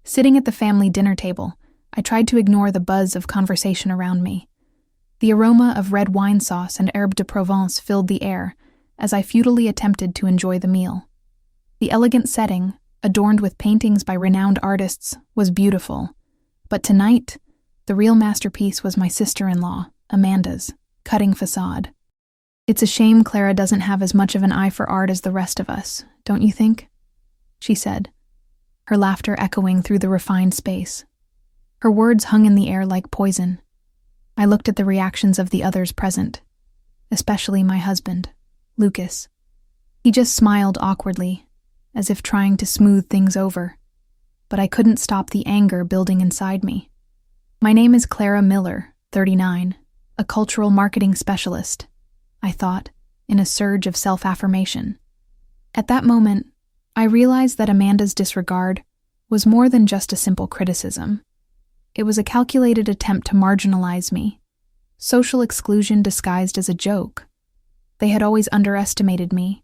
Sitting at the family dinner table, I tried to ignore the buzz of conversation around me. The aroma of red wine sauce and herbe de Provence filled the air as I futilely attempted to enjoy the meal. The elegant setting, adorned with paintings by renowned artists, was beautiful. But tonight, the real masterpiece was my sister-in-law, Amanda's, cutting facade. "It's a shame Clara doesn't have as much of an eye for art as the rest of us, don't you think?" she said, her laughter echoing through the refined space. Her words hung in the air like poison. I looked at the reactions of the others present, especially my husband, Lucas. He just smiled awkwardly, as if trying to smooth things over, but I couldn't stop the anger building inside me. "My name is Clara Miller, 39, a cultural marketing specialist," I thought, in a surge of self-affirmation. At that moment, I realized that Amanda's disregard was more than just a simple criticism. It was a calculated attempt to marginalize me, social exclusion disguised as a joke. They had always underestimated me,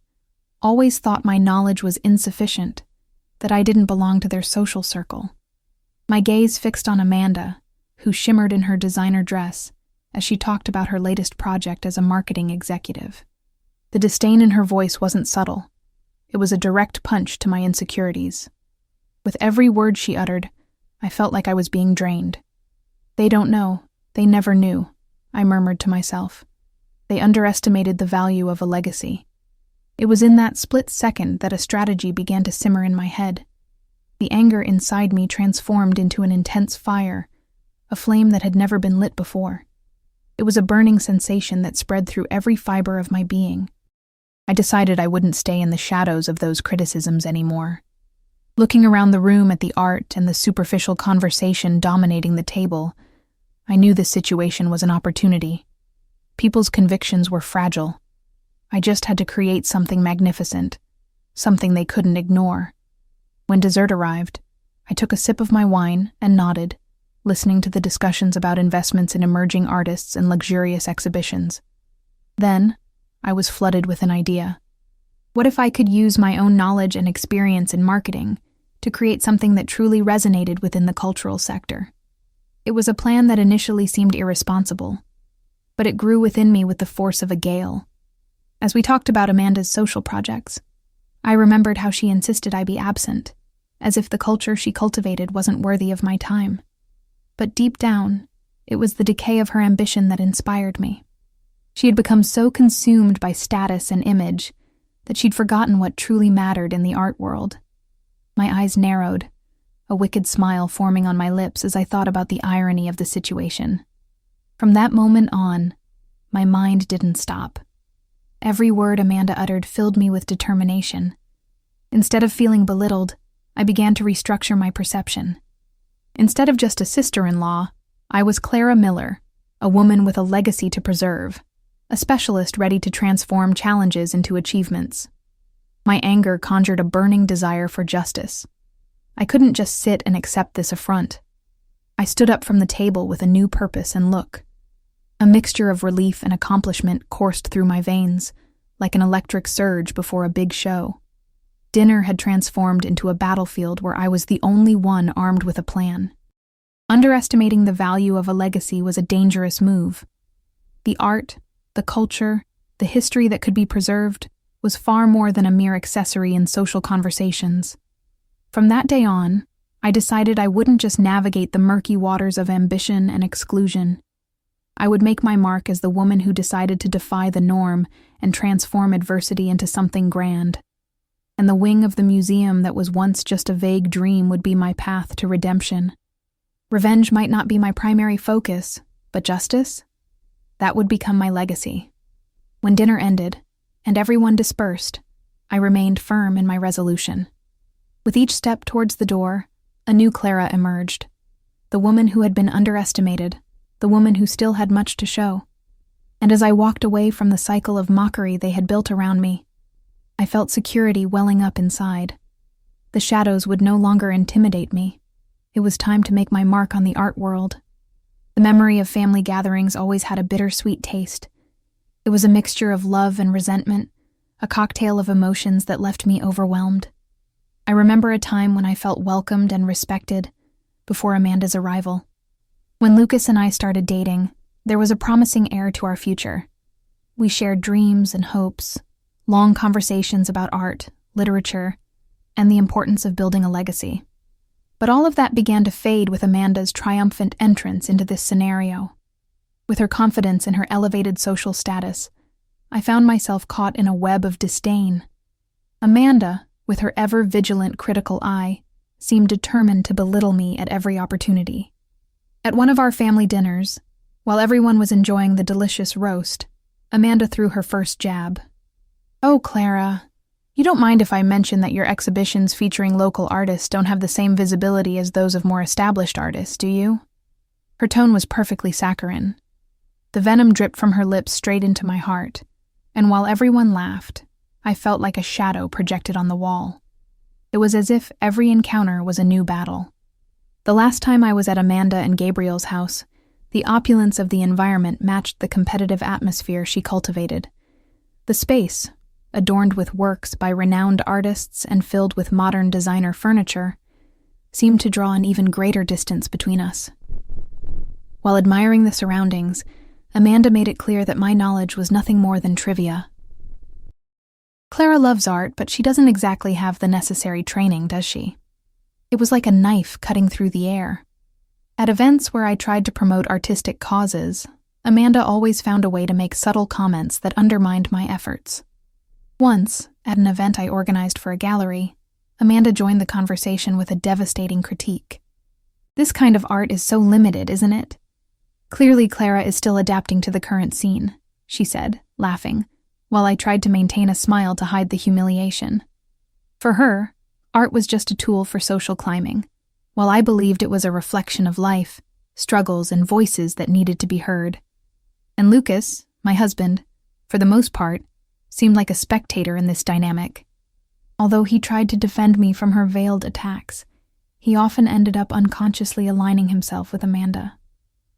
always thought my knowledge was insufficient, that I didn't belong to their social circle. My gaze fixed on Amanda, who shimmered in her designer dress as she talked about her latest project as a marketing executive. The disdain in her voice wasn't subtle. It was a direct punch to my insecurities. With every word she uttered, I felt like I was being drained. "They don't know. They never knew," I murmured to myself. They underestimated the value of a legacy. It was in that split second that a strategy began to simmer in my head. The anger inside me transformed into an intense fire, a flame that had never been lit before. It was a burning sensation that spread through every fiber of my being. I decided I wouldn't stay in the shadows of those criticisms anymore. Looking around the room at the art and the superficial conversation dominating the table, I knew this situation was an opportunity. People's convictions were fragile. I just had to create something magnificent, something they couldn't ignore. When dessert arrived, I took a sip of my wine and nodded, listening to the discussions about investments in emerging artists and luxurious exhibitions. Then, I was flooded with an idea. What if I could use my own knowledge and experience in marketing to create something that truly resonated within the cultural sector? It was a plan that initially seemed irresponsible, but it grew within me with the force of a gale. As we talked about Amanda's social projects, I remembered how she insisted I be absent, as if the culture she cultivated wasn't worthy of my time. But deep down, it was the decay of her ambition that inspired me. She had become so consumed by status and image that she'd forgotten what truly mattered in the art world. My eyes narrowed, a wicked smile forming on my lips as I thought about the irony of the situation. From that moment on, my mind didn't stop. Every word Amanda uttered filled me with determination. Instead of feeling belittled, I began to restructure my perception. Instead of just a sister-in-law, I was Clara Miller, a woman with a legacy to preserve, a specialist ready to transform challenges into achievements. My anger conjured a burning desire for justice. I couldn't just sit and accept this affront. I stood up from the table with a new purpose and look. A mixture of relief and accomplishment coursed through my veins, like an electric surge before a big show. Dinner had transformed into a battlefield where I was the only one armed with a plan. Underestimating the value of a legacy was a dangerous move. The art, the culture, the history that could be preserved was far more than a mere accessory in social conversations. From that day on, I decided I wouldn't just navigate the murky waters of ambition and exclusion. I would make my mark as the woman who decided to defy the norm and transform adversity into something grand. And the wing of the museum that was once just a vague dream would be my path to redemption. Revenge might not be my primary focus, but justice? That would become my legacy. When dinner ended, and everyone dispersed, I remained firm in my resolution. With each step towards the door, a new Clara emerged. The woman who had been underestimated, the woman who still had much to show. And as I walked away from the cycle of mockery they had built around me, I felt security welling up inside. The shadows would no longer intimidate me. It was time to make my mark on the art world. The memory of family gatherings always had a bittersweet taste. It was a mixture of love and resentment, a cocktail of emotions that left me overwhelmed. I remember a time when I felt welcomed and respected before Amanda's arrival. When Lucas and I started dating, there was a promising heir to our future. We shared dreams and hopes, long conversations about art, literature, and the importance of building a legacy. But all of that began to fade with Amanda's triumphant entrance into this scenario. With her confidence in her elevated social status, I found myself caught in a web of disdain. Amanda, with her ever-vigilant critical eye, seemed determined to belittle me at every opportunity. At one of our family dinners, while everyone was enjoying the delicious roast, Amanda threw her first jab. "Oh, Clara, you don't mind if I mention that your exhibitions featuring local artists don't have the same visibility as those of more established artists, do you?" Her tone was perfectly saccharine. The venom dripped from her lips straight into my heart, and while everyone laughed, I felt like a shadow projected on the wall. It was as if every encounter was a new battle. The last time I was at Amanda and Gabriel's house, the opulence of the environment matched the competitive atmosphere she cultivated. The space, adorned with works by renowned artists and filled with modern designer furniture, seemed to draw an even greater distance between us. While admiring the surroundings, Amanda made it clear that my knowledge was nothing more than trivia. "Clara loves art, but she doesn't exactly have the necessary training, does she?" It was like a knife cutting through the air. At events where I tried to promote artistic causes, Amanda always found a way to make subtle comments that undermined my efforts. Once, at an event I organized for a gallery, Amanda joined the conversation with a devastating critique. "This kind of art is so limited, isn't it? Clearly Clara is still adapting to the current scene," she said, laughing, while I tried to maintain a smile to hide the humiliation. For her, art was just a tool for social climbing, while I believed it was a reflection of life, struggles, and voices that needed to be heard. And Lucas, my husband, for the most part, seemed like a spectator in this dynamic. Although he tried to defend me from her veiled attacks, he often ended up unconsciously aligning himself with Amanda.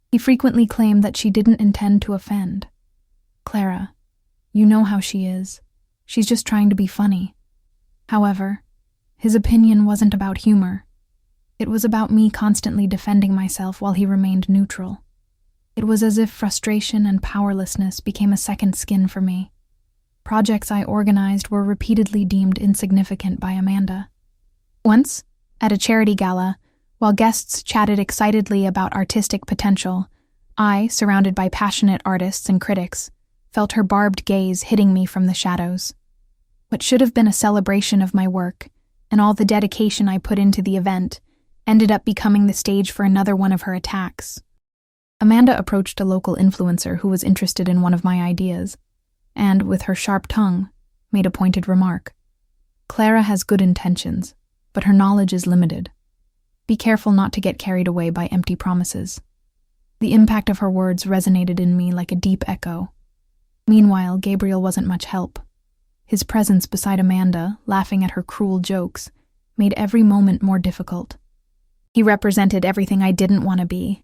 He frequently claimed that she didn't intend to offend. "Clara, you know how she is. She's just trying to be funny." However, his opinion wasn't about humor. It was about me constantly defending myself while he remained neutral. It was as if frustration and powerlessness became a second skin for me. Projects I organized were repeatedly deemed insignificant by Amanda. Once, at a charity gala, while guests chatted excitedly about artistic potential, I, surrounded by passionate artists and critics, felt her barbed gaze hitting me from the shadows. What should have been a celebration of my work, and all the dedication I put into the event, ended up becoming the stage for another one of her attacks. Amanda approached a local influencer who was interested in one of my ideas, and, with her sharp tongue, made a pointed remark. "Clara has good intentions, but her knowledge is limited. Be careful not to get carried away by empty promises." The impact of her words resonated in me like a deep echo. Meanwhile, Gabriel wasn't much help. His presence beside Amanda, laughing at her cruel jokes, made every moment more difficult. He represented everything I didn't want to be.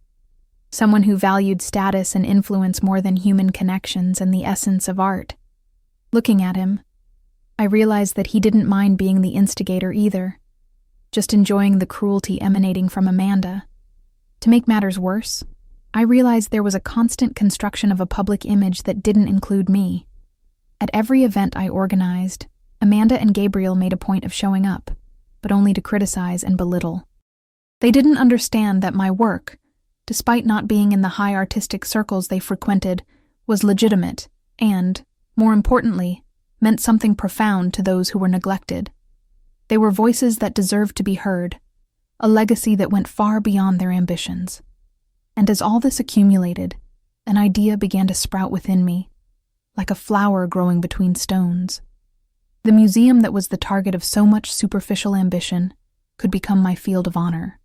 Someone who valued status and influence more than human connections and the essence of art. Looking at him, I realized that he didn't mind being the instigator either, just enjoying the cruelty emanating from Amanda. To make matters worse, I realized there was a constant construction of a public image that didn't include me. At every event I organized, Amanda and Gabriel made a point of showing up, but only to criticize and belittle. They didn't understand that my work, despite not being in the high artistic circles they frequented, was legitimate and, more importantly, meant something profound to those who were neglected. They were voices that deserved to be heard, a legacy that went far beyond their ambitions. And as all this accumulated, an idea began to sprout within me, like a flower growing between stones. The museum that was the target of so much superficial ambition could become my field of honor.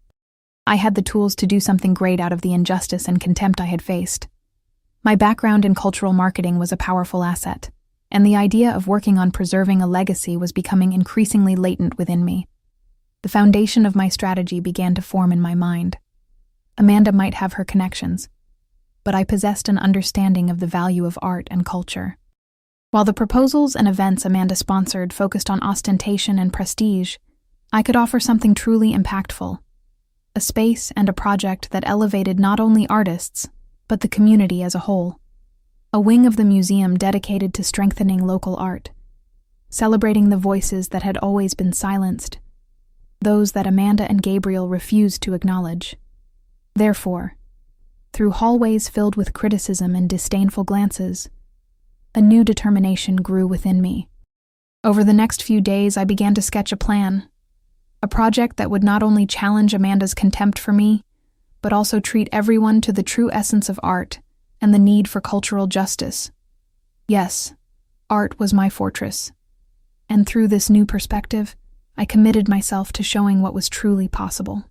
I had the tools to do something great out of the injustice and contempt I had faced. My background in cultural marketing was a powerful asset, and the idea of working on preserving a legacy was becoming increasingly latent within me. The foundation of my strategy began to form in my mind. Amanda might have her connections, but I possessed an understanding of the value of art and culture. While the proposals and events Amanda sponsored focused on ostentation and prestige, I could offer something truly impactful, a space and a project that elevated not only artists, but the community as a whole. A wing of the museum dedicated to strengthening local art, celebrating the voices that had always been silenced, those that Amanda and Gabriel refused to acknowledge. Therefore, through hallways filled with criticism and disdainful glances, a new determination grew within me. Over the next few days, I began to sketch a plan, a project that would not only challenge Amanda's contempt for me, but also treat everyone to the true essence of art and the need for cultural justice. Yes, art was my fortress, and through this new perspective, I committed myself to showing what was truly possible.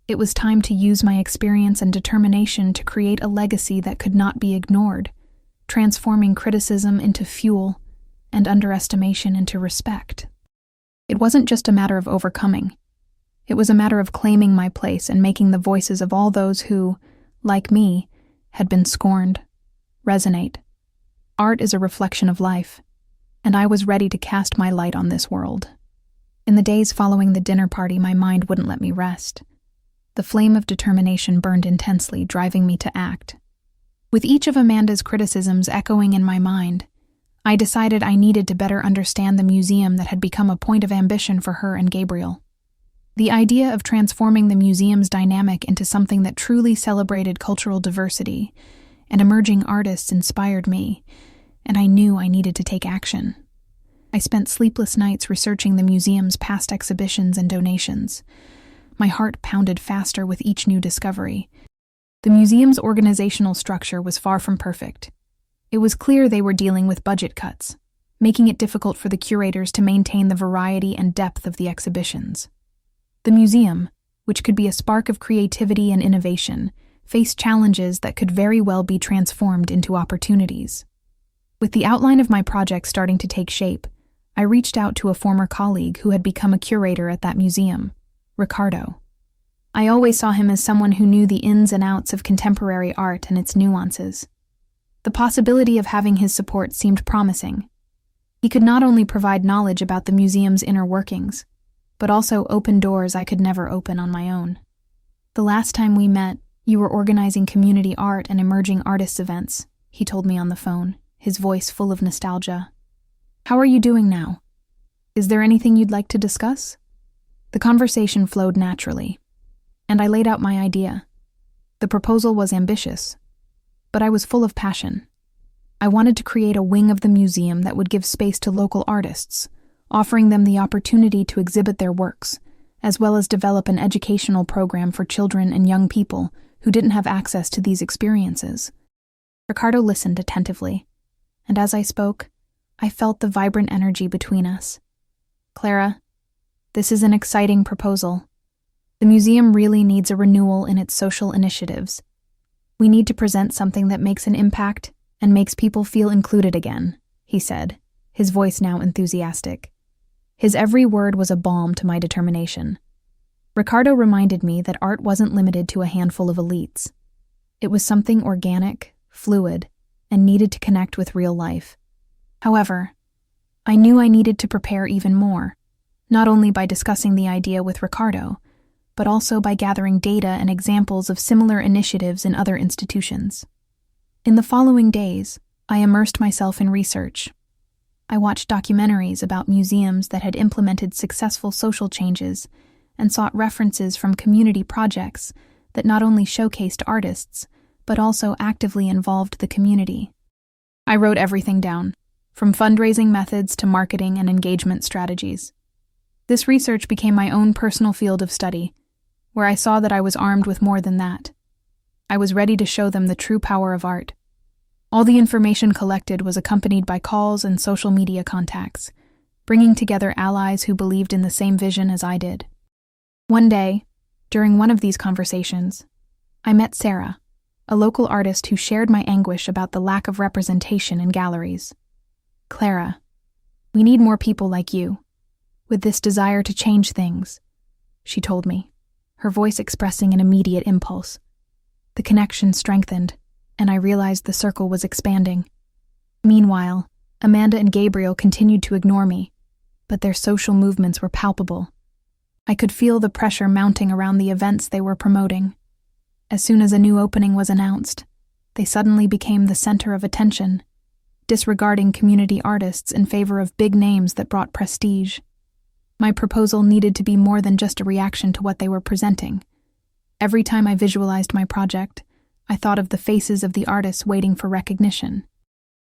It was time to use my experience and determination to create a legacy that could not be ignored, transforming criticism into fuel and underestimation into respect. It wasn't just a matter of overcoming. It was a matter of claiming my place and making the voices of all those who, like me, had been scorned, resonate. Art is a reflection of life, and I was ready to cast my light on this world. In the days following the dinner party, my mind wouldn't let me rest. The flame of determination burned intensely, driving me to act. With each of Amanda's criticisms echoing in my mind, I decided I needed to better understand the museum that had become a point of ambition for her and Gabriel. The idea of transforming the museum's dynamic into something that truly celebrated cultural diversity and emerging artists inspired me, and I knew I needed to take action. I spent sleepless nights researching the museum's past exhibitions and donations. My heart pounded faster with each new discovery. The museum's organizational structure was far from perfect. It was clear they were dealing with budget cuts, making it difficult for the curators to maintain the variety and depth of the exhibitions. The museum, which could be a spark of creativity and innovation, faced challenges that could very well be transformed into opportunities. With the outline of my project starting to take shape, I reached out to a former colleague who had become a curator at that museum, Ricardo. I always saw him as someone who knew the ins and outs of contemporary art and its nuances. The possibility of having his support seemed promising. He could not only provide knowledge about the museum's inner workings, but also open doors I could never open on my own. The last time we met, you were organizing community art and emerging artists events, he told me on the phone, his voice full of nostalgia. How are you doing now? Is there anything you'd like to discuss? The conversation flowed naturally, and I laid out my idea. The proposal was ambitious, but I was full of passion. I wanted to create a wing of the museum that would give space to local artists, offering them the opportunity to exhibit their works, as well as develop an educational program for children and young people who didn't have access to these experiences. Ricardo listened attentively, and as I spoke, I felt the vibrant energy between us. Clara, this is an exciting proposal. The museum really needs a renewal in its social initiatives. We need to present something that makes an impact and makes people feel included again, he said, his voice now enthusiastic. His every word was a balm to my determination. Ricardo reminded me that art wasn't limited to a handful of elites. It was something organic, fluid, and needed to connect with real life. However, I knew I needed to prepare even more, not only by discussing the idea with Ricardo, but also by gathering data and examples of similar initiatives in other institutions. In the following days, I immersed myself in research. I watched documentaries about museums that had implemented successful social changes and sought references from community projects that not only showcased artists, but also actively involved the community. I wrote everything down, from fundraising methods to marketing and engagement strategies. This research became my own personal field of study, where I saw that I was armed with more than that. I was ready to show them the true power of art. All the information collected was accompanied by calls and social media contacts, bringing together allies who believed in the same vision as I did. One day, during one of these conversations, I met Sarah, a local artist who shared my anguish about the lack of representation in galleries. Clara, we need more people like you, with this desire to change things, she told me, her voice expressing an immediate impulse. The connection strengthened, and I realized the circle was expanding. Meanwhile, Amanda and Gabriel continued to ignore me, but their social movements were palpable. I could feel the pressure mounting around the events they were promoting. As soon as a new opening was announced, they suddenly became the center of attention, disregarding community artists in favor of big names that brought prestige. My proposal needed to be more than just a reaction to what they were presenting. Every time I visualized my project, I thought of the faces of the artists waiting for recognition.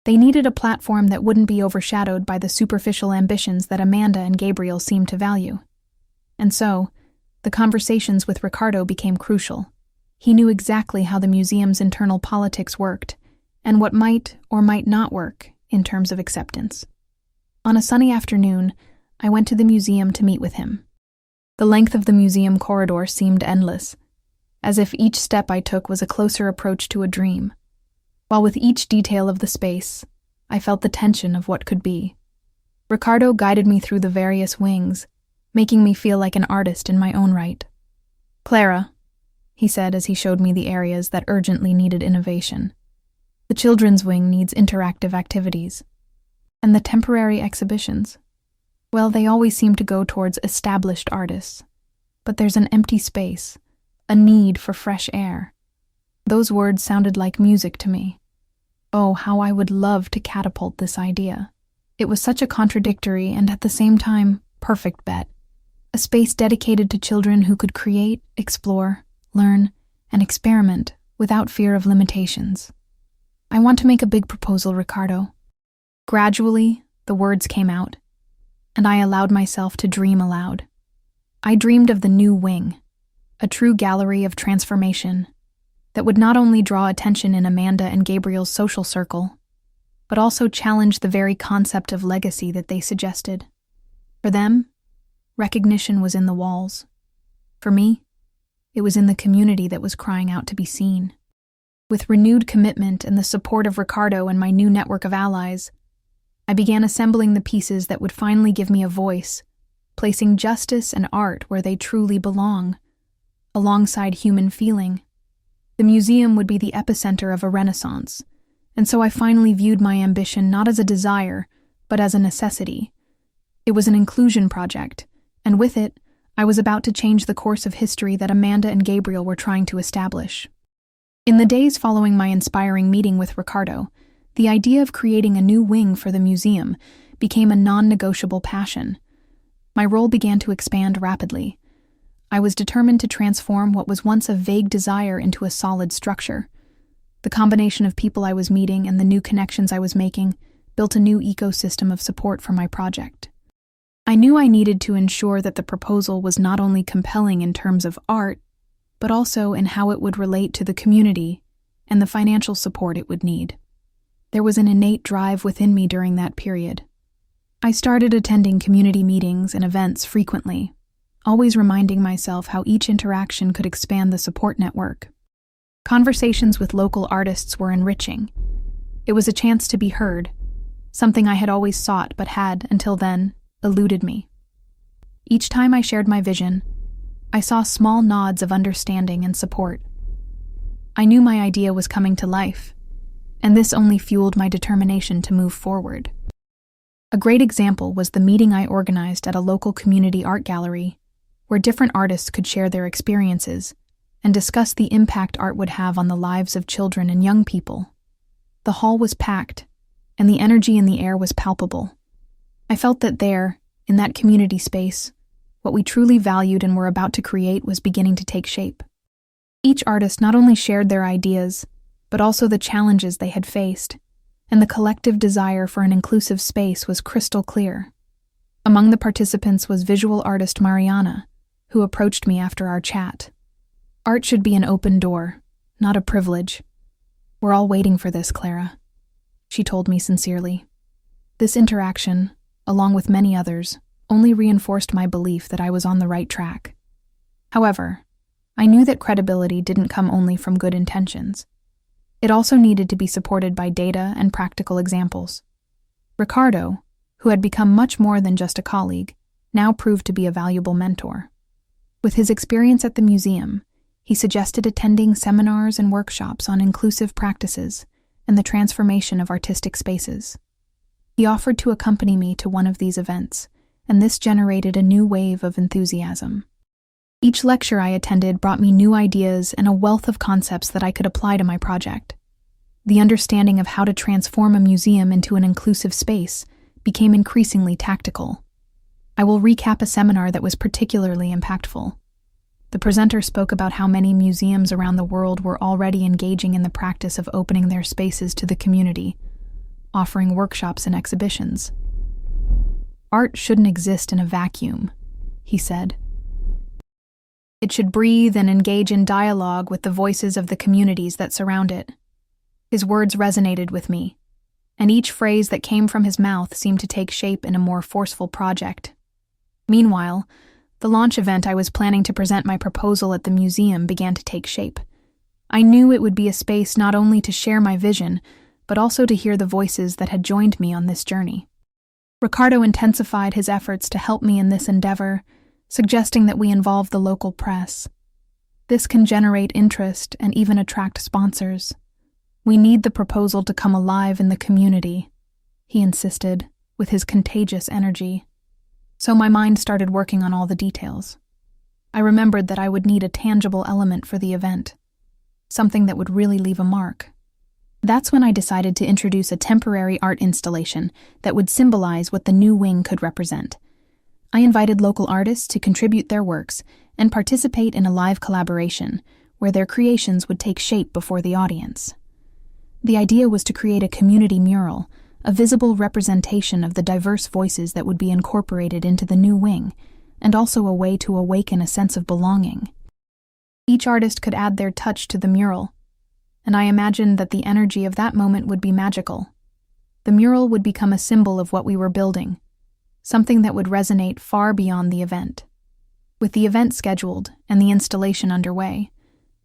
They needed a platform that wouldn't be overshadowed by the superficial ambitions that Amanda and Gabriel seemed to value. And so, the conversations with Ricardo became crucial. He knew exactly how the museum's internal politics worked, and what might or might not work in terms of acceptance. On a sunny afternoon, I went to the museum to meet with him. The length of the museum corridor seemed endless, as if each step I took was a closer approach to a dream. While with each detail of the space, I felt the tension of what could be. Ricardo guided me through the various wings, making me feel like an artist in my own right. "Clara," he said as he showed me the areas that urgently needed innovation. "The children's wing needs interactive activities. And the temporary exhibitions? Well, they always seem to go towards established artists. But there's an empty space, a need for fresh air." Those words sounded like music to me. Oh, how I would love to catapult this idea. It was such a contradictory and at the same time perfect bet. A space dedicated to children who could create, explore, learn, and experiment without fear of limitations. "I want to make a big proposal, Ricardo." Gradually, the words came out, and I allowed myself to dream aloud. I dreamed of the new wing, a true gallery of transformation that would not only draw attention in Amanda and Gabriel's social circle, but also challenge the very concept of legacy that they suggested. For them, recognition was in the walls. For me, it was in the community that was crying out to be seen. With renewed commitment and the support of Ricardo and my new network of allies, I began assembling the pieces that would finally give me a voice, placing justice and art where they truly belong, alongside human feeling. The museum would be the epicenter of a renaissance, and so I finally viewed my ambition not as a desire, but as a necessity. It was an inclusion project, and with it, I was about to change the course of history that Amanda and Gabriel were trying to establish. In the days following my inspiring meeting with Ricardo, the idea of creating a new wing for the museum became a non-negotiable passion. My role began to expand rapidly. I was determined to transform what was once a vague desire into a solid structure. The combination of people I was meeting and the new connections I was making built a new ecosystem of support for my project. I knew I needed to ensure that the proposal was not only compelling in terms of art, but also in how it would relate to the community and the financial support it would need. There was an innate drive within me during that period. I started attending community meetings and events frequently, always reminding myself how each interaction could expand the support network. Conversations with local artists were enriching. It was a chance to be heard, something I had always sought but had, until then, eluded me. Each time I shared my vision, I saw small nods of understanding and support. I knew my idea was coming to life, and this only fueled my determination to move forward. A great example was the meeting I organized at a local community art gallery, where different artists could share their experiences and discuss the impact art would have on the lives of children and young people. The hall was packed, and the energy in the air was palpable. I felt that there, in that community space, what we truly valued and were about to create was beginning to take shape. Each artist not only shared their ideas, but also the challenges they had faced, and the collective desire for an inclusive space was crystal clear. Among the participants was visual artist Mariana, who approached me after our chat. "Art should be an open door, not a privilege. We're all waiting for this, Clara," she told me sincerely. This interaction, along with many others, only reinforced my belief that I was on the right track. However, I knew that credibility didn't come only from good intentions. It also needed to be supported by data and practical examples. Ricardo, who had become much more than just a colleague, now proved to be a valuable mentor. With his experience at the museum, he suggested attending seminars and workshops on inclusive practices and the transformation of artistic spaces. He offered to accompany me to one of these events, and this generated a new wave of enthusiasm. Each lecture I attended brought me new ideas and a wealth of concepts that I could apply to my project. The understanding of how to transform a museum into an inclusive space became increasingly tactical. I will recap a seminar that was particularly impactful. The presenter spoke about how many museums around the world were already engaging in the practice of opening their spaces to the community, offering workshops and exhibitions. Art shouldn't exist in a vacuum, he said. It should breathe and engage in dialogue with the voices of the communities that surround it. His words resonated with me, and each phrase that came from his mouth seemed to take shape in a more forceful project. Meanwhile, the launch event I was planning to present my proposal at the museum began to take shape. I knew it would be a space not only to share my vision, but also to hear the voices that had joined me on this journey. Ricardo intensified his efforts to help me in this endeavor, suggesting that we involve the local press. This can generate interest and even attract sponsors. We need the proposal to come alive in the community, he insisted, with his contagious energy. So my mind started working on all the details. I remembered that I would need a tangible element for the event, something that would really leave a mark. That's when I decided to introduce a temporary art installation that would symbolize what the new wing could represent. I invited local artists to contribute their works and participate in a live collaboration where their creations would take shape before the audience. The idea was to create a community mural, a visible representation of the diverse voices that would be incorporated into the new wing, and also a way to awaken a sense of belonging. Each artist could add their touch to the mural, and I imagined that the energy of that moment would be magical. The mural would become a symbol of what we were building, something that would resonate far beyond the event. With the event scheduled and the installation underway,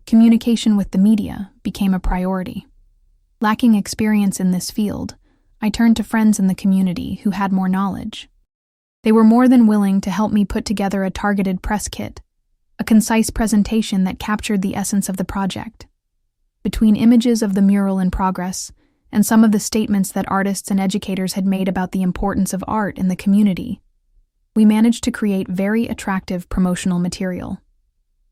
communication with the media became a priority. Lacking experience in this field, I turned to friends in the community who had more knowledge. They were more than willing to help me put together a targeted press kit, a concise presentation that captured the essence of the project. Between images of the mural in progress and some of the statements that artists and educators had made about the importance of art in the community, we managed to create very attractive promotional material.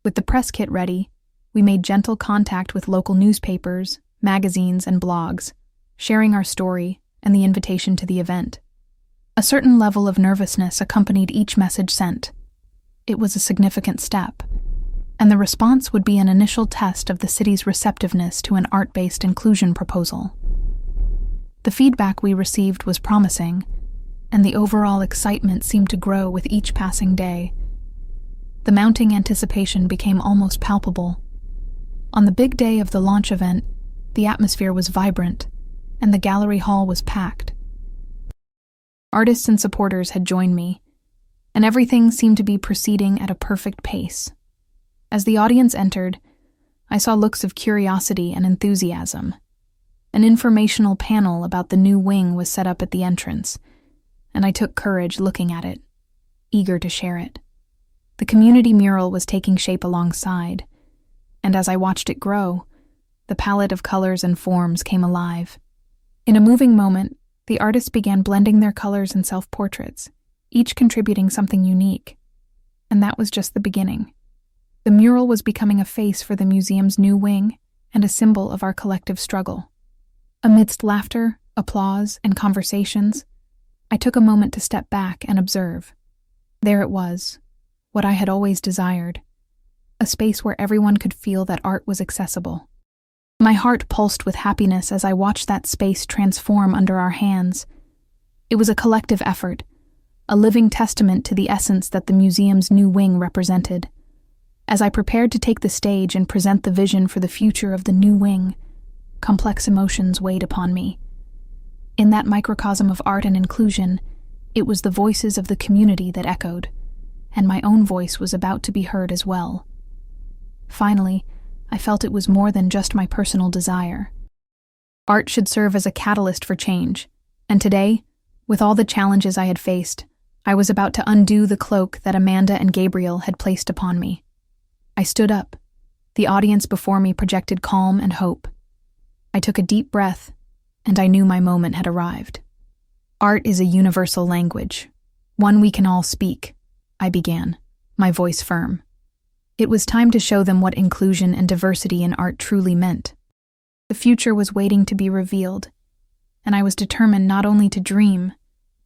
With the press kit ready, we made gentle contact with local newspapers, magazines, and blogs, sharing our story and the invitation to the event. A certain level of nervousness accompanied each message sent. It was a significant step, and the response would be an initial test of the city's receptiveness to an art-based inclusion proposal. The feedback we received was promising, and the overall excitement seemed to grow with each passing day. The mounting anticipation became almost palpable. On the big day of the launch event, the atmosphere was vibrant, and the gallery hall was packed. Artists and supporters had joined me, and everything seemed to be proceeding at a perfect pace. As the audience entered, I saw looks of curiosity and enthusiasm. An informational panel about the new wing was set up at the entrance, and I took courage looking at it, eager to share it. The community mural was taking shape alongside, and as I watched it grow, the palette of colors and forms came alive. In a moving moment, the artists began blending their colors and self-portraits, each contributing something unique. And that was just the beginning. The mural was becoming a face for the museum's new wing and a symbol of our collective struggle. Amidst laughter, applause, and conversations, I took a moment to step back and observe. There it was, what I had always desired, a space where everyone could feel that art was accessible. My heart pulsed with happiness as I watched that space transform under our hands. It was a collective effort, a living testament to the essence that the museum's new wing represented. As I prepared to take the stage and present the vision for the future of the new wing, complex emotions weighed upon me. In that microcosm of art and inclusion, it was the voices of the community that echoed, and my own voice was about to be heard as well. Finally, I felt it was more than just my personal desire. Art should serve as a catalyst for change, and today, with all the challenges I had faced, I was about to undo the cloak that Amanda and Gabriel had placed upon me. I stood up. The audience before me projected calm and hope. I took a deep breath, and I knew my moment had arrived. Art is a universal language, One we can all speak, I began, my voice firm. It was time to show them what inclusion and diversity in art truly meant. The future was waiting to be revealed, and I was determined not only to dream,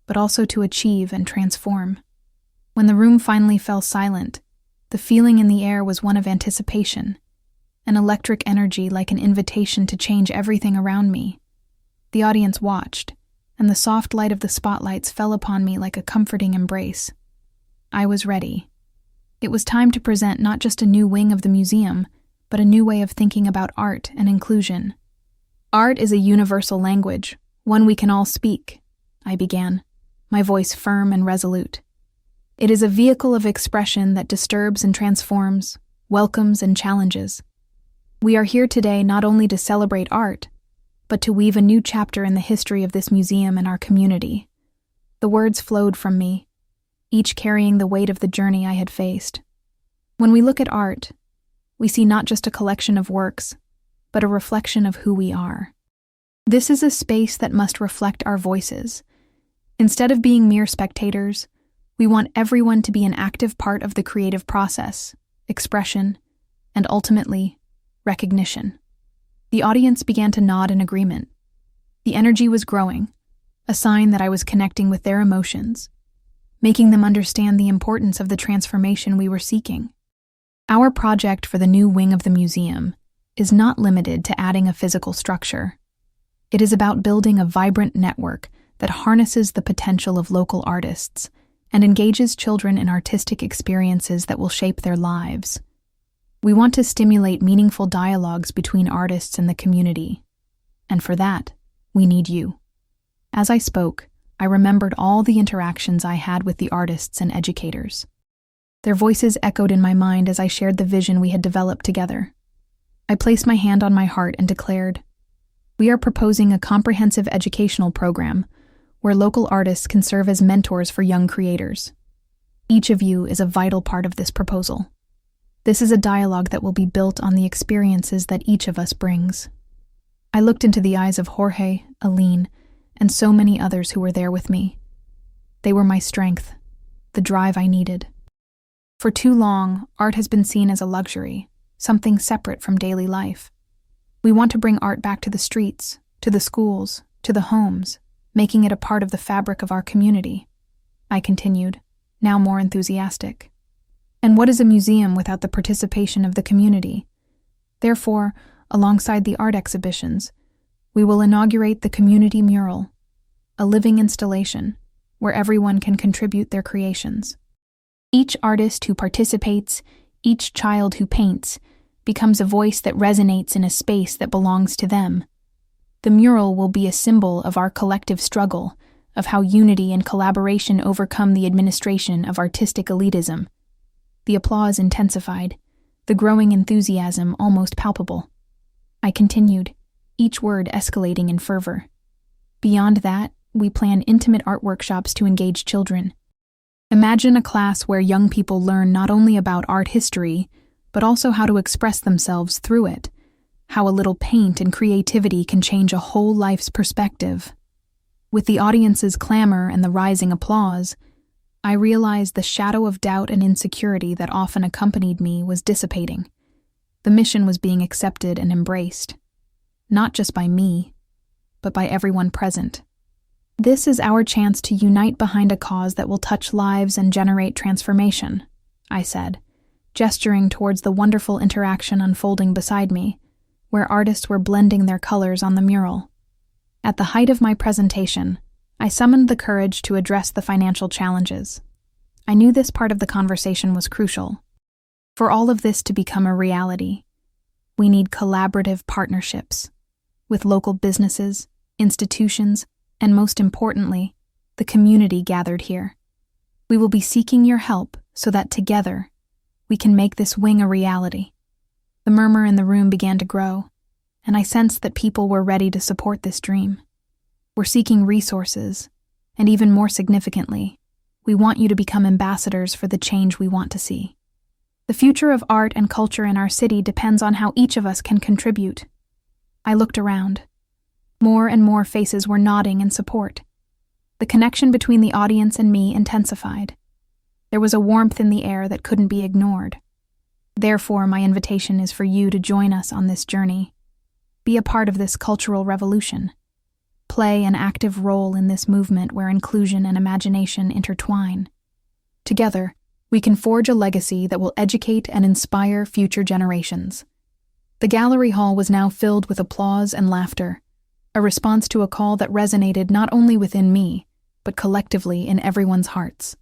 but also to achieve and transform. When the room finally fell silent, the feeling in the air was one of anticipation, an electric energy like an invitation to change everything around me. The audience watched, and the soft light of the spotlights fell upon me like a comforting embrace. I was ready. It was time to present not just a new wing of the museum, but a new way of thinking about art and inclusion. Art is a universal language, one we can all speak, I began, my voice firm and resolute. It is a vehicle of expression that disturbs and transforms, welcomes and challenges. We are here today not only to celebrate art, but to weave a new chapter in the history of this museum and our community. The words flowed from me, each carrying the weight of the journey I had faced. When we look at art, we see not just a collection of works, but a reflection of who we are. This is a space that must reflect our voices. Instead of being mere spectators, we want everyone to be an active part of the creative process, expression, and ultimately, recognition. The audience began to nod in agreement. The energy was growing, a sign that I was connecting with their emotions, making them understand the importance of the transformation we were seeking. Our project for the new wing of the museum is not limited to adding a physical structure. It is about building a vibrant network that harnesses the potential of local artists and engages children in artistic experiences that will shape their lives. We want to stimulate meaningful dialogues between artists and the community, and for that, we need you. As I spoke, I remembered all the interactions I had with the artists and educators. Their voices echoed in my mind as I shared the vision we had developed together. I placed my hand on my heart and declared, "We are proposing a comprehensive educational program where local artists can serve as mentors for young creators. Each of you is a vital part of this proposal. This is a dialogue that will be built on the experiences that each of us brings." I looked into the eyes of Jorge, Aline, and so many others who were there with me. They were my strength, the drive I needed. For too long, art has been seen as a luxury, something separate from daily life. We want to bring art back to the streets, to the schools, to the homes, making it a part of the fabric of our community. I continued, now more enthusiastic. And what is a museum without the participation of the community? Therefore, alongside the art exhibitions, we will inaugurate the community mural, a living installation where everyone can contribute their creations. Each artist who participates, each child who paints, becomes a voice that resonates in a space that belongs to them. The mural will be a symbol of our collective struggle, of how unity and collaboration overcome the administration of artistic elitism. The applause intensified, the growing enthusiasm almost palpable. I continued, each word escalating in fervor. Beyond that, we plan intimate art workshops to engage children. Imagine a class where young people learn not only about art history, but also how to express themselves through it, how a little paint and creativity can change a whole life's perspective. With the audience's clamor and the rising applause, I realized the shadow of doubt and insecurity that often accompanied me was dissipating. The mission was being accepted and embraced, not just by me, but by everyone present. This is our chance to unite behind a cause that will touch lives and generate transformation, I said, gesturing towards the wonderful interaction unfolding beside me, where artists were blending their colors on the mural. At the height of my presentation, I summoned the courage to address the financial challenges. I knew this part of the conversation was crucial. For all of this to become a reality, we need collaborative partnerships with local businesses, institutions, and most importantly, the community gathered here. We will be seeking your help so that together we can make this wing a reality. The murmur in the room began to grow, and I sensed that people were ready to support this dream. We're seeking resources, and even more significantly, we want you to become ambassadors for the change we want to see. The future of art and culture in our city depends on how each of us can contribute. I looked around. More and more faces were nodding in support. The connection between the audience and me intensified. There was a warmth in the air that couldn't be ignored. Therefore, my invitation is for you to join us on this journey. Be a part of this cultural revolution. Play an active role in this movement where inclusion and imagination intertwine. Together, we can forge a legacy that will educate and inspire future generations. The gallery hall was now filled with applause and laughter, a response to a call that resonated not only within me, but collectively in everyone's hearts.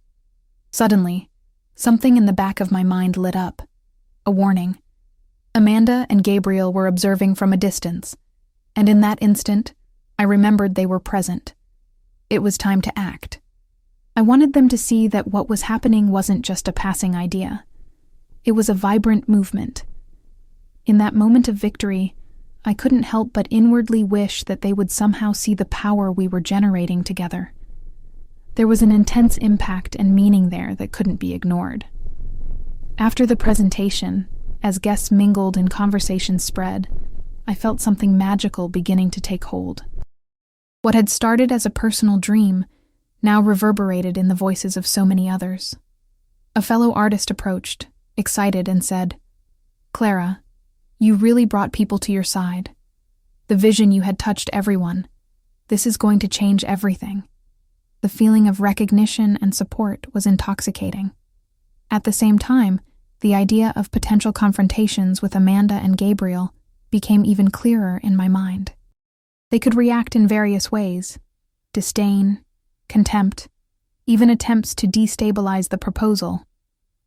Suddenly, something in the back of my mind lit up. A warning. Amanda and Gabriel were observing from a distance, and in that instant, I remembered they were present. It was time to act. I wanted them to see that what was happening wasn't just a passing idea. It was a vibrant movement. In that moment of victory, I couldn't help but inwardly wish that they would somehow see the power we were generating together. There was an intense impact and meaning there that couldn't be ignored. After the presentation, as guests mingled and conversation spread, I felt something magical beginning to take hold. What had started as a personal dream now reverberated in the voices of so many others. A fellow artist approached, excited, and said, "Clara, you really brought people to your side. The vision you had touched everyone. This is going to change everything." The feeling of recognition and support was intoxicating. At the same time, the idea of potential confrontations with Amanda and Gabriel became even clearer in my mind. They could react in various ways: disdain, contempt, even attempts to destabilize the proposal.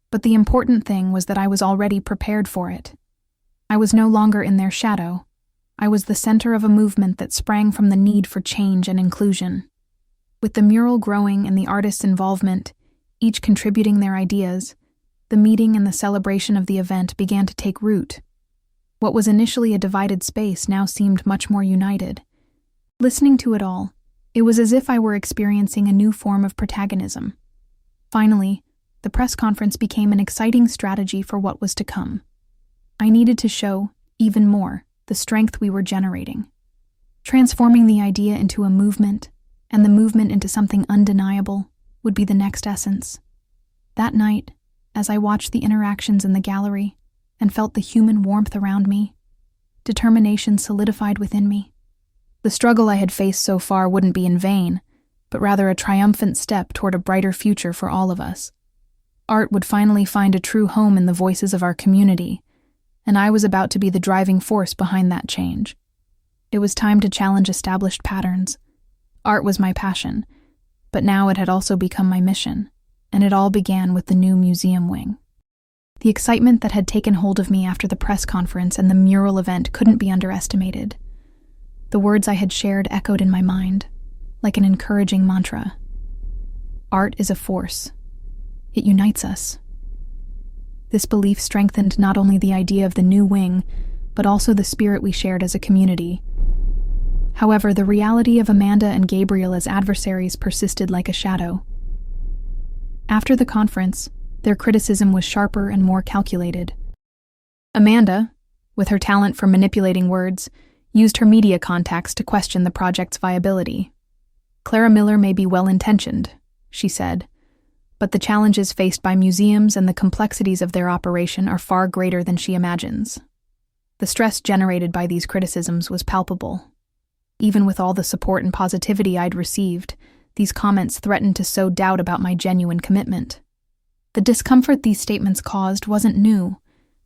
But the important thing was that I was already prepared for it. I was no longer in their shadow. I was the center of a movement that sprang from the need for change and inclusion. With the mural growing and the artists' involvement, each contributing their ideas, the meeting and the celebration of the event began to take root. What was initially a divided space now seemed much more united. Listening to it all, it was as if I were experiencing a new form of protagonism. Finally, the press conference became an exciting strategy for what was to come. I needed to show, even more, the strength we were generating. Transforming the idea into a movement, and the movement into something undeniable, would be the next essence. That night, as I watched the interactions in the gallery and felt the human warmth around me, determination solidified within me. The struggle I had faced so far wouldn't be in vain, but rather a triumphant step toward a brighter future for all of us. Art would finally find a true home in the voices of our community, and I was about to be the driving force behind that change. It was time to challenge established patterns. Art was my passion, but now it had also become my mission, and it all began with the new museum wing. The excitement that had taken hold of me after the press conference and the mural event couldn't be underestimated. The words I had shared echoed in my mind, like an encouraging mantra. Art is a force. It unites us. This belief strengthened not only the idea of the new wing, but also the spirit we shared as a community. However, the reality of Amanda and Gabriel as adversaries persisted like a shadow. After the conference, their criticism was sharper and more calculated. Amanda, with her talent for manipulating words, used her media contacts to question the project's viability. "Clara Miller may be well-intentioned," she said, "but the challenges faced by museums and the complexities of their operation are far greater than she imagines." The stress generated by these criticisms was palpable. Even with all the support and positivity I'd received, these comments threatened to sow doubt about my genuine commitment. The discomfort these statements caused wasn't new,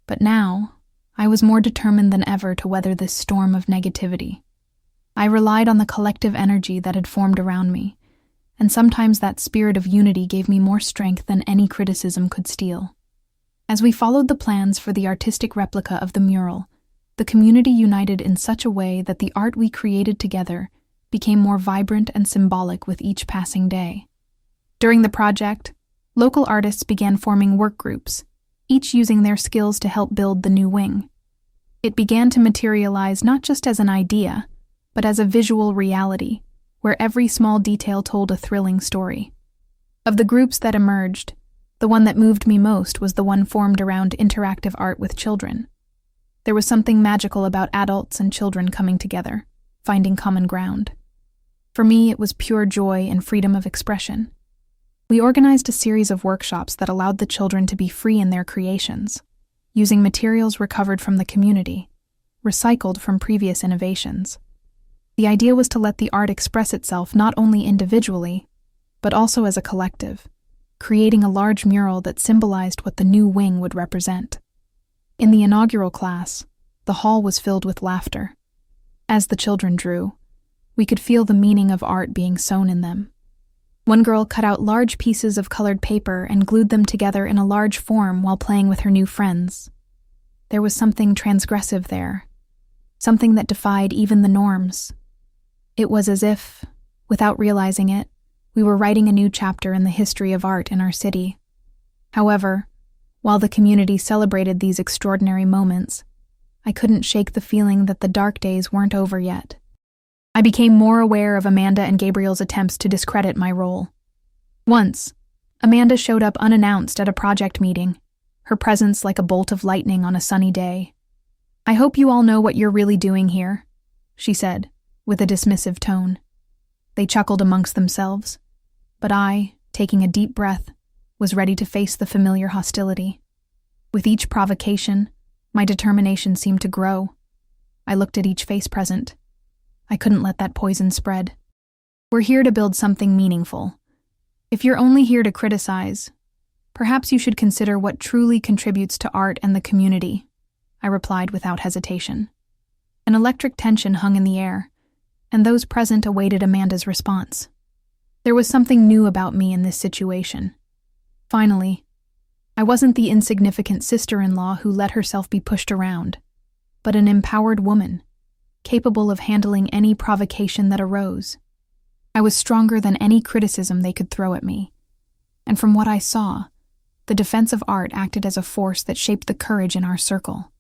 but now I was more determined than ever to weather this storm of negativity. I relied on the collective energy that had formed around me, and sometimes that spirit of unity gave me more strength than any criticism could steal. As we followed the plans for the artistic replica of the mural, the community united in such a way that the art we created together became more vibrant and symbolic with each passing day. During the project, local artists began forming work groups, each using their skills to help build the new wing. It began to materialize not just as an idea, but as a visual reality, where every small detail told a thrilling story. Of the groups that emerged, the one that moved me most was the one formed around interactive art with children. There was something magical about adults and children coming together, finding common ground. For me, it was pure joy and freedom of expression. We organized a series of workshops that allowed the children to be free in their creations, using materials recovered from the community, recycled from previous innovations. The idea was to let the art express itself not only individually, but also as a collective, creating a large mural that symbolized what the new wing would represent. In the inaugural class, the hall was filled with laughter. As the children drew, we could feel the meaning of art being sown in them. One girl cut out large pieces of colored paper and glued them together in a large form while playing with her new friends. There was something transgressive there, something that defied even the norms. It was as if, without realizing it, we were writing a new chapter in the history of art in our city. However, while the community celebrated these extraordinary moments, I couldn't shake the feeling that the dark days weren't over yet. I became more aware of Amanda and Gabriel's attempts to discredit my role. Once, Amanda showed up unannounced at a project meeting, her presence like a bolt of lightning on a sunny day. "I hope you all know what you're really doing here," she said, with a dismissive tone. They chuckled amongst themselves, but I, taking a deep breath, was ready to face the familiar hostility. With each provocation, my determination seemed to grow. I looked at each face present. I couldn't let that poison spread. "We're here to build something meaningful. If you're only here to criticize, perhaps you should consider what truly contributes to art and the community," I replied without hesitation. An electric tension hung in the air, and those present awaited Amanda's response. There was something new about me in this situation. Finally, I wasn't the insignificant sister-in-law who let herself be pushed around, but an empowered woman, capable of handling any provocation that arose. I was stronger than any criticism they could throw at me, and from what I saw, the defense of art acted as a force that shaped the courage in our circle.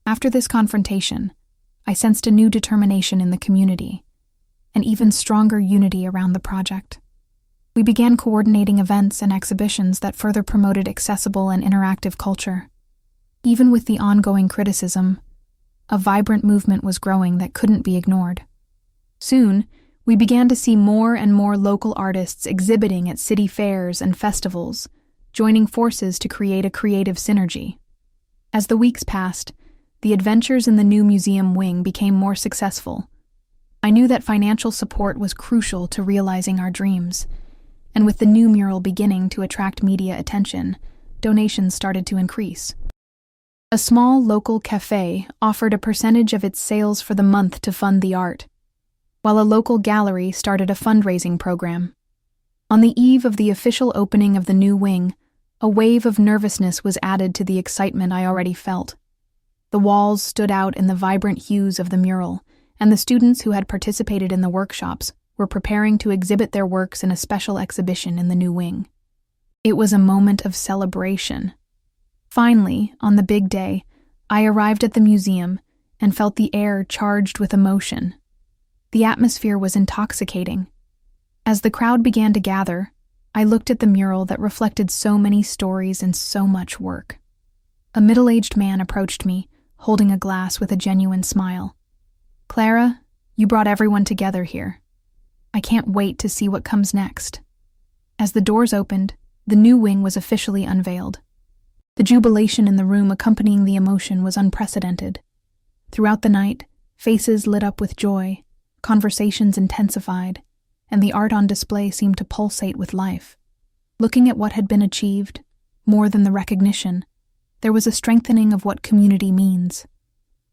After this confrontation, I sensed a new determination in the community, an even stronger unity around the project. We began coordinating events and exhibitions that further promoted accessible and interactive culture. Even with the ongoing criticism, a vibrant movement was growing that couldn't be ignored. Soon, we began to see more and more local artists exhibiting at city fairs and festivals, joining forces to create a creative synergy. As the weeks passed, the adventures in the new museum wing became more successful. I knew that financial support was crucial to realizing our dreams, and with the new mural beginning to attract media attention, donations started to increase. A small local cafe offered a percentage of its sales for the month to fund the art, while a local gallery started a fundraising program. On the eve of the official opening of the new wing, a wave of nervousness was added to the excitement I already felt. The walls stood out in the vibrant hues of the mural, and the students who had participated in the workshops were preparing to exhibit their works in a special exhibition in the new wing. It was a moment of celebration. Finally, on the big day, I arrived at the museum and felt the air charged with emotion. The atmosphere was intoxicating. As the crowd began to gather, I looked at the mural that reflected so many stories and so much work. A middle-aged man approached me, holding a glass with a genuine smile. "Clara, you brought everyone together here. I can't wait to see what comes next." As the doors opened, the new wing was officially unveiled. The jubilation in the room accompanying the emotion was unprecedented. Throughout the night, faces lit up with joy, conversations intensified, and the art on display seemed to pulsate with life. Looking at what had been achieved, more than the recognition, there was a strengthening of what community means,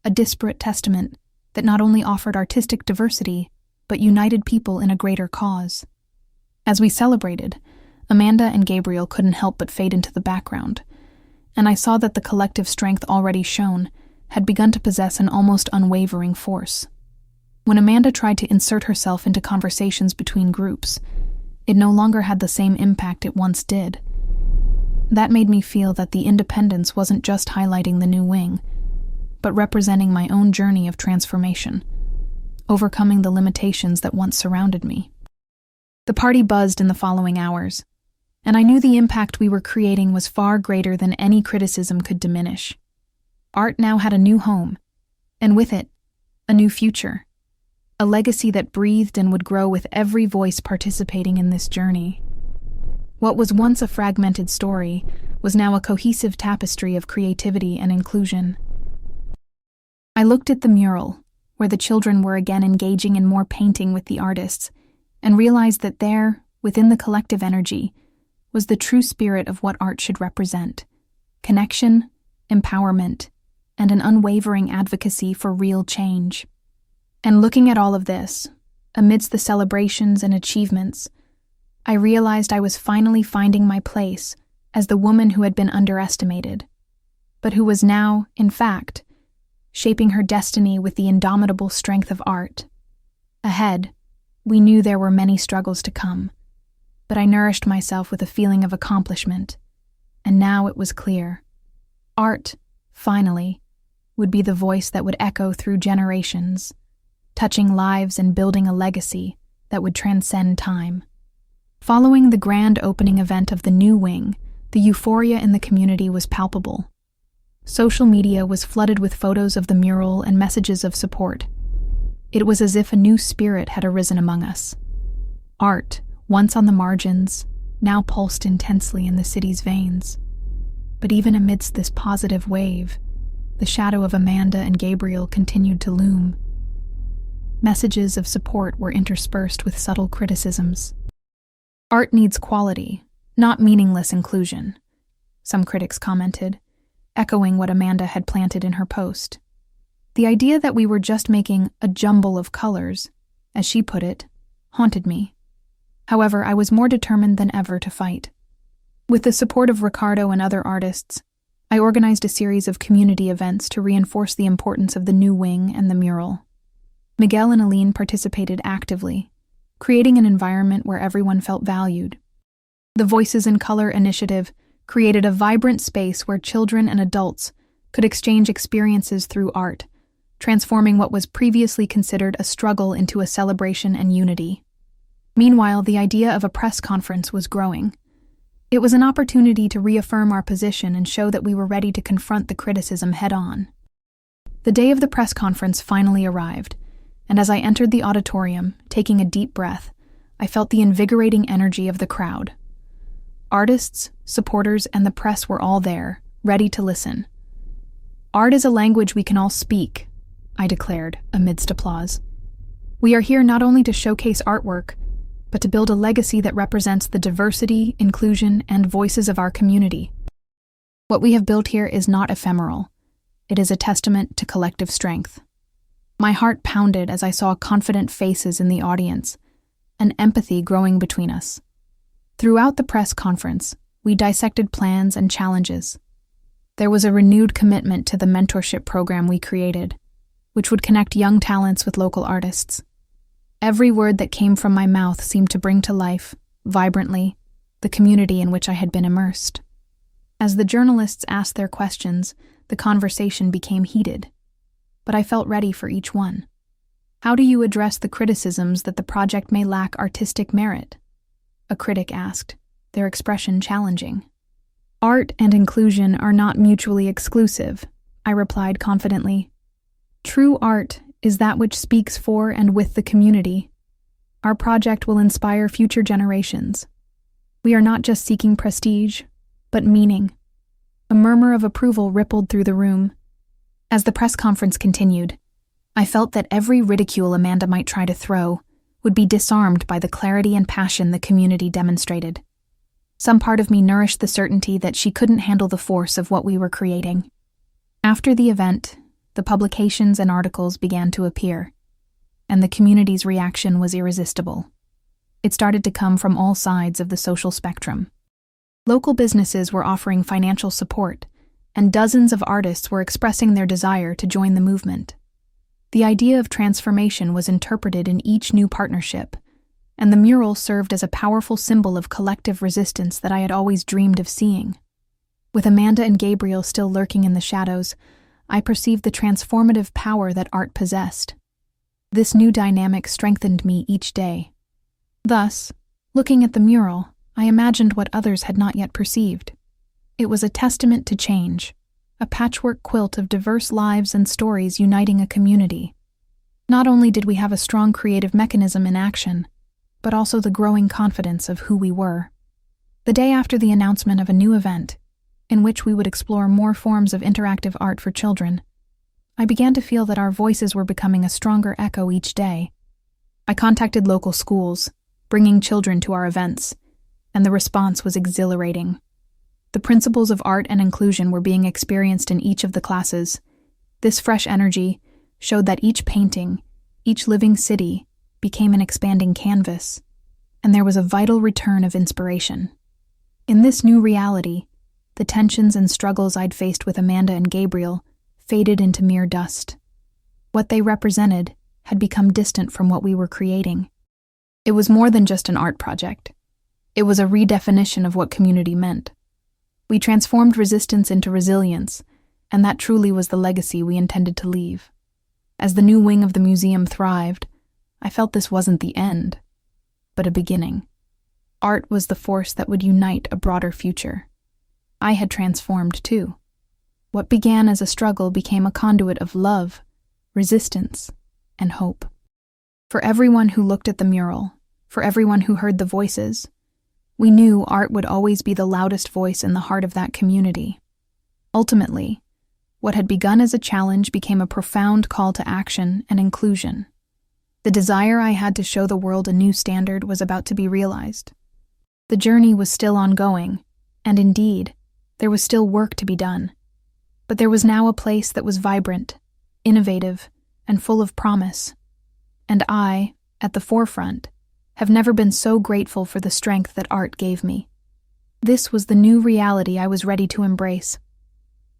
a disparate testament that not only offered artistic diversity, but united people in a greater cause. As we celebrated, Amanda and Gabriel couldn't help but fade into the background, and I saw that the collective strength already shown had begun to possess an almost unwavering force. When Amanda tried to insert herself into conversations between groups, it no longer had the same impact it once did. That made me feel that the independence wasn't just highlighting the new wing, but representing my own journey of transformation, overcoming the limitations that once surrounded me. The party buzzed in the following hours, and I knew the impact we were creating was far greater than any criticism could diminish. Art now had a new home, and with it, a new future. a legacy that breathed and would grow with every voice participating in this journey. What was once a fragmented story was now a cohesive tapestry of creativity and inclusion. I looked at the mural, where the children were again engaging in more painting with the artists, and realized that there, within the collective energy, was the true spirit of what art should represent: connection, empowerment, and an unwavering advocacy for real change. And looking at all of this, amidst the celebrations and achievements, I realized I was finally finding my place as the woman who had been underestimated, but who was now, in fact, shaping her destiny with the indomitable strength of art. Ahead, we knew there were many struggles to come, but I nourished myself with a feeling of accomplishment, and now it was clear. Art, finally, would be the voice that would echo through generations, touching lives and building a legacy that would transcend time. Following the grand opening event of the new wing, the euphoria in the community was palpable. Social media was flooded with photos of the mural and messages of support. It was as if a new spirit had arisen among us. Art, once on the margins, now pulsed intensely in the city's veins. But even amidst this positive wave, the shadow of Amanda and Gabriel continued to loom. Messages of support were interspersed with subtle criticisms. Art needs quality, not meaningless inclusion, some critics commented, echoing what Amanda had planted in her post. The idea that we were just making a jumble of colors, as she put it, haunted me. However, I was more determined than ever to fight. With the support of Ricardo and other artists, I organized a series of community events to reinforce the importance of the new wing and the mural. Miguel and Aline participated actively, creating an environment where everyone felt valued. The Voices in Color initiative created a vibrant space where children and adults could exchange experiences through art, transforming what was previously considered a struggle into a celebration and unity. Meanwhile, the idea of a press conference was growing. It was an opportunity to reaffirm our position and show that we were ready to confront the criticism head-on. The day of the press conference finally arrived, and as I entered the auditorium, taking a deep breath, I felt the invigorating energy of the crowd. Artists, supporters, and the press were all there, ready to listen. "Art is a language we can all speak," I declared, amidst applause. "We are here not only to showcase artwork, but to build a legacy that represents the diversity, inclusion, and voices of our community. What we have built here is not ephemeral. It is a testament to collective strength." My heart pounded as I saw confident faces in the audience, and empathy growing between us. Throughout the press conference, we dissected plans and challenges. There was a renewed commitment to the mentorship program we created, which would connect young talents with local artists. Every word that came from my mouth seemed to bring to life, vibrantly, the community in which I had been immersed. As the journalists asked their questions, the conversation became heated. But I felt ready for each one. "How do you address the criticisms that the project may lack artistic merit?" a critic asked, their expression challenging. "Art and inclusion are not mutually exclusive," I replied confidently. "True art is that which speaks for and with the community. Our project will inspire future generations. We are not just seeking prestige, but meaning." A murmur of approval rippled through the room. As the press conference continued, I felt that every ridicule Amanda might try to throw would be disarmed by the clarity and passion the community demonstrated. Some part of me nourished the certainty that she couldn't handle the force of what we were creating. After the event, the publications and articles began to appear, and the community's reaction was irresistible. It started to come from all sides of the social spectrum. Local businesses were offering financial support, and dozens of artists were expressing their desire to join the movement. The idea of transformation was interpreted in each new partnership, and the mural served as a powerful symbol of collective resistance that I had always dreamed of seeing. With Amanda and Gabriel still lurking in the shadows, I perceived the transformative power that art possessed. This new dynamic strengthened me each day. Thus, looking at the mural, I imagined what others had not yet perceived. It was a testament to change, a patchwork quilt of diverse lives and stories uniting a community. Not only did we have a strong creative mechanism in action, but also the growing confidence of who we were. The day after the announcement of a new event, in which we would explore more forms of interactive art for children, I began to feel that our voices were becoming a stronger echo each day. I contacted local schools, bringing children to our events, and the response was exhilarating. The principles of art and inclusion were being experienced in each of the classes. This fresh energy showed that each painting, each living city, became an expanding canvas, and there was a vital return of inspiration. In this new reality, the tensions and struggles I'd faced with Amanda and Gabriel faded into mere dust. What they represented had become distant from what we were creating. It was more than just an art project. It was a redefinition of what community meant. We transformed resistance into resilience, and that truly was the legacy we intended to leave. As the new wing of the museum thrived, I felt this wasn't the end, but a beginning. Art was the force that would unite a broader future. I had transformed too. What began as a struggle became a conduit of love, resistance, and hope. For everyone who looked at the mural, for everyone who heard the voices, we knew art would always be the loudest voice in the heart of that community. Ultimately, what had begun as a challenge became a profound call to action and inclusion. The desire I had to show the world a new standard was about to be realized. The journey was still ongoing, and indeed, there was still work to be done. But there was now a place that was vibrant, innovative, and full of promise. And I, at the forefront, have never been so grateful for the strength that art gave me. This was the new reality I was ready to embrace.